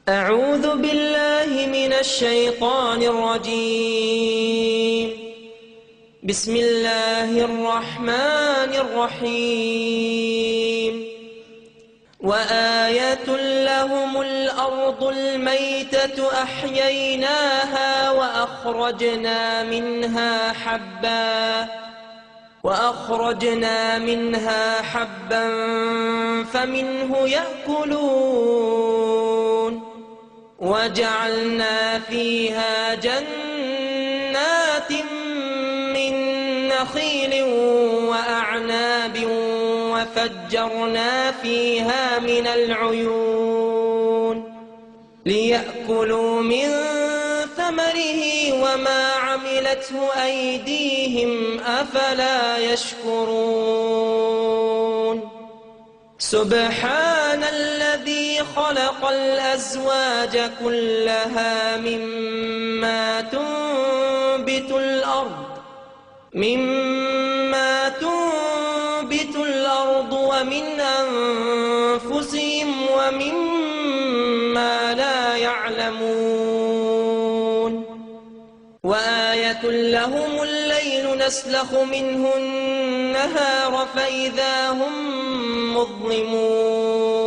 أعوذ بالله من الشيطان الرجيم. بسم الله الرحمن الرحيم. وآية لهم الأرض الميتة أحييناها وأخرجنا منها حبا فمنه يأكلون وجعلنا فيها جنات من نخيل وأعناب وفجرنا فيها من العيون ليأكلوا من ثمره وما عملته أيديهم أفلا يشكرون. سبحان الذي خلق الأزواج كلها مما تنبت الأرض ومن أنفسهم ومما لا يعلمون. وآية لهم الليل نسلخ منه النهار فإذا هم مظلمون.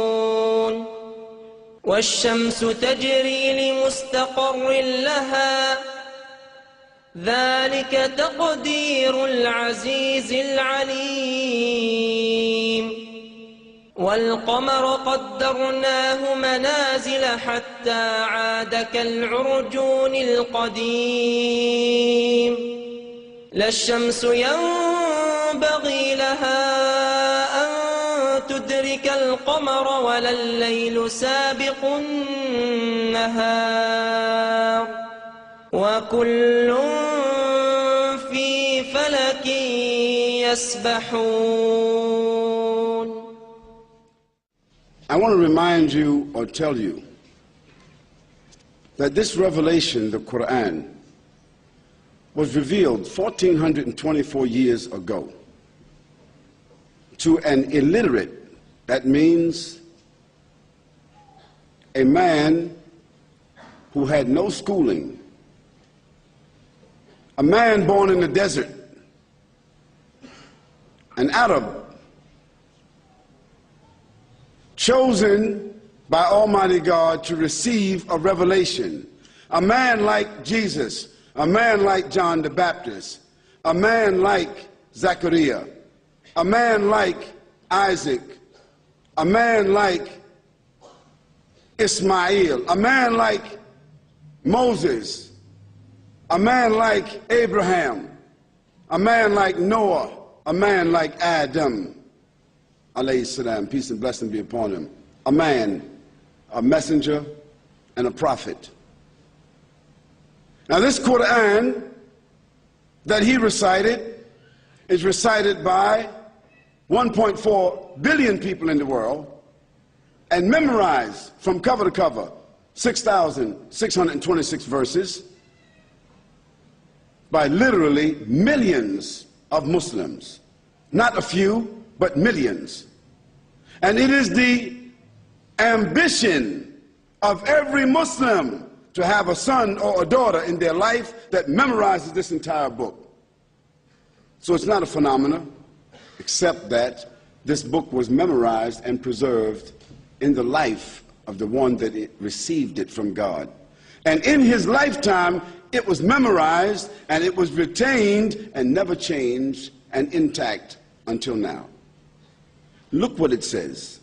والشمس تجري لمستقر لها ذلك تقدير العزيز العليم. والقمر قدرناه منازل حتى عاد كالعرجون القديم. لا الشمس ينبغي لها أن تدرك القمر ولا الليل سابق النهار وكل في فلك يسبحون. I want to remind you or tell you that this revelation, the Quran, was revealed 1424 years ago to an illiterate. That means a man who had no schooling, a man born in the desert, an Arab, chosen by Almighty God to receive a revelation, a man like Jesus, a man like John the Baptist, a man like Zechariah, a man like Isaac, a man like Ismail, a man like Moses, a man like Abraham, a man like Noah, a man like Adam, alayhi salam, peace and blessing be upon him, a man, a messenger, and a prophet. Now this Quran that he recited is recited by 1.4 billion people in the world and memorized from cover to cover, 6,626 verses by literally millions of Muslims. Not a few, but millions. And it is the ambition of every Muslim to have a son or a daughter in their life that memorizes this entire book. So it's not a phenomenon, except that this book was memorized and preserved in the life of the one that received it from God. And in his lifetime, it was memorized and it was retained and never changed and intact until now. Look what it says.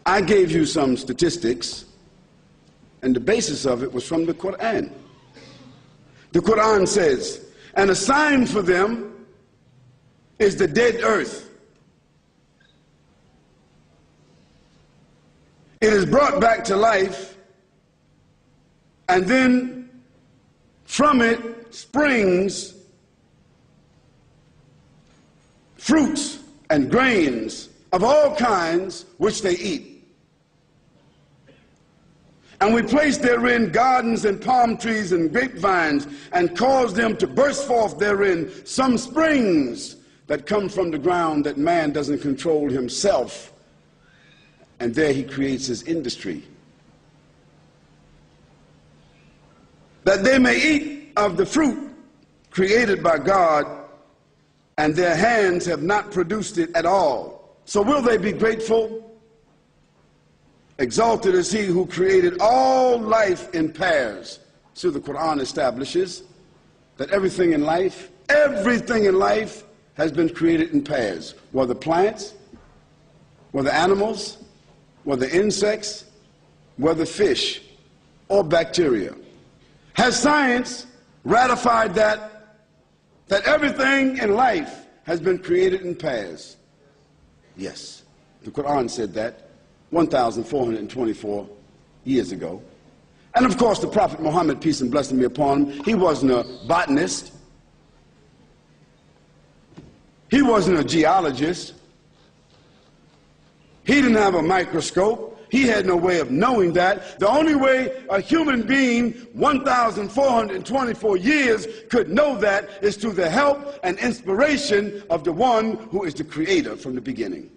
I gave you some statistics, and the basis of it was from the Quran. The Quran says, and a sign for them is the dead earth. It is brought back to life, and then from it springs fruits and grains of all kinds which they eat. And we place therein gardens and palm trees and grapevines, and cause them to burst forth therein some springs that come from the ground that man doesn't control himself. And there he creates his industry. that they may eat of the fruit created by God, and their hands have not produced it at all. So will they be grateful? Exalted is he who created all life in pairs. So the Quran establishes that everything in life has been created in pairs, whether plants, whether animals, whether insects, whether fish or bacteria. Has science ratified that everything in life has been created in pairs? Yes. The Quran said that 1,424 years ago. And of course, the Prophet Muhammad, peace and blessing be upon him, he wasn't a botanist. He wasn't a geologist. He didn't have a microscope. He had no way of knowing that. The only way a human being 1,424 years could know that is through the help and inspiration of the one who is the creator from the beginning.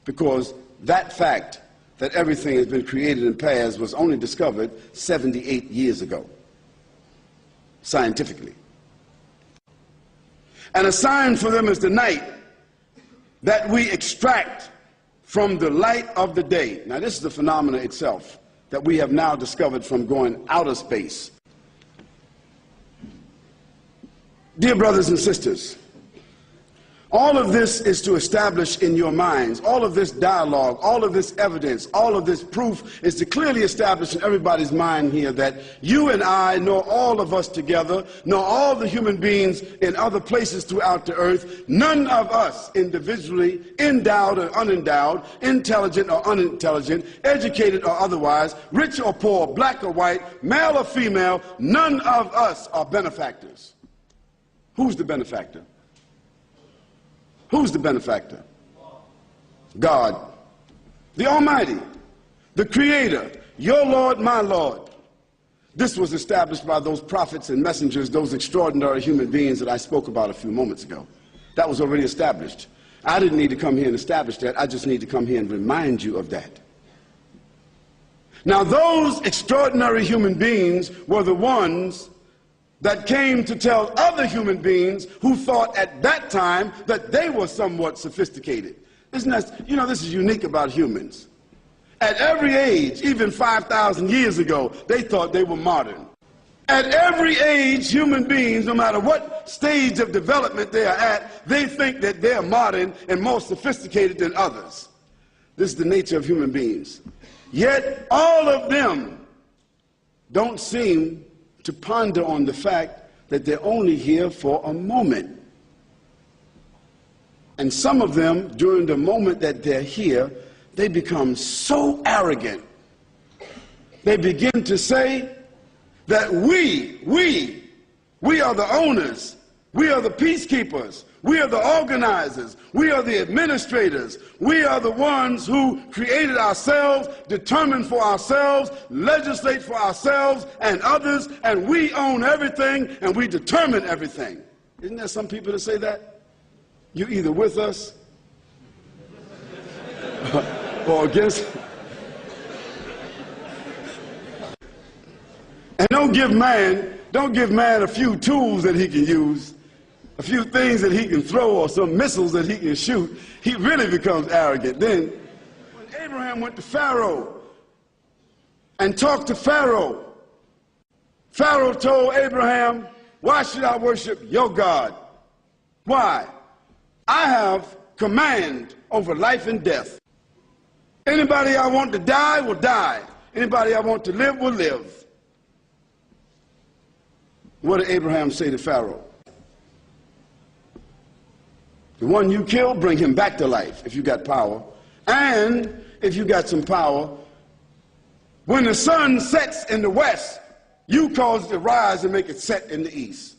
Because that fact that everything has been created in pairs was only discovered 78 years ago, scientifically. And a sign for them is the night that we extract from the light of the day. Now, this is the phenomena itself that we have now discovered from going outer space. Dear brothers and sisters, all of this is to establish in your minds, all of this dialogue, all of this evidence, all of this proof is to clearly establish in everybody's mind here that you and I, nor all of us together, nor all the human beings in other places throughout the earth, none of us individually, endowed or unendowed, intelligent or unintelligent, educated or otherwise, rich or poor, black or white, male or female, none of us are benefactors. Who's the benefactor? Who's the benefactor? God, the Almighty, the Creator, your Lord, my Lord. This was established by those prophets and messengers, those extraordinary human beings that I spoke about a few moments ago. That was already established. I didn't need to come here and establish that. I just need to come here and remind you of that. Now, those extraordinary human beings were the ones that came to tell other human beings who thought at that time that they were somewhat sophisticated. Isn't that, you know, this is unique about humans. At every age, even 5,000 years ago, they thought they were modern. At every age, human beings, no matter what stage of development they are at, they think that they're modern and more sophisticated than others. This is the nature of human beings. Yet all of them don't seem to ponder on the fact that they're only here for a moment. And some of them, during the moment that they're here, they become so arrogant. They begin to say that we are the owners, we are the peacekeepers, we are the organizers, we are the administrators, we are the ones who created ourselves, determine for ourselves, legislate for ourselves and others, and we own everything and we determine everything. Isn't there some people that say that? You're either with us or against. And don't give man a few tools that he can use, a few things that he can throw or some missiles that he can shoot. He really becomes arrogant. Then when Abraham went to Pharaoh and talked to Pharaoh, Pharaoh told Abraham, "Why should I worship your God? Why? I have command over life and death. Anybody I want to die will die. Anybody I want to live will live." What did Abraham say to Pharaoh? The one you kill, bring him back to life if you got power. And if you got some power, when the sun sets in the west, you cause it to rise and make it set in the east.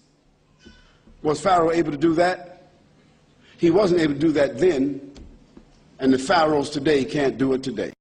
Was Pharaoh able to do that? He wasn't able to do that then, and the pharaohs today can't do it today.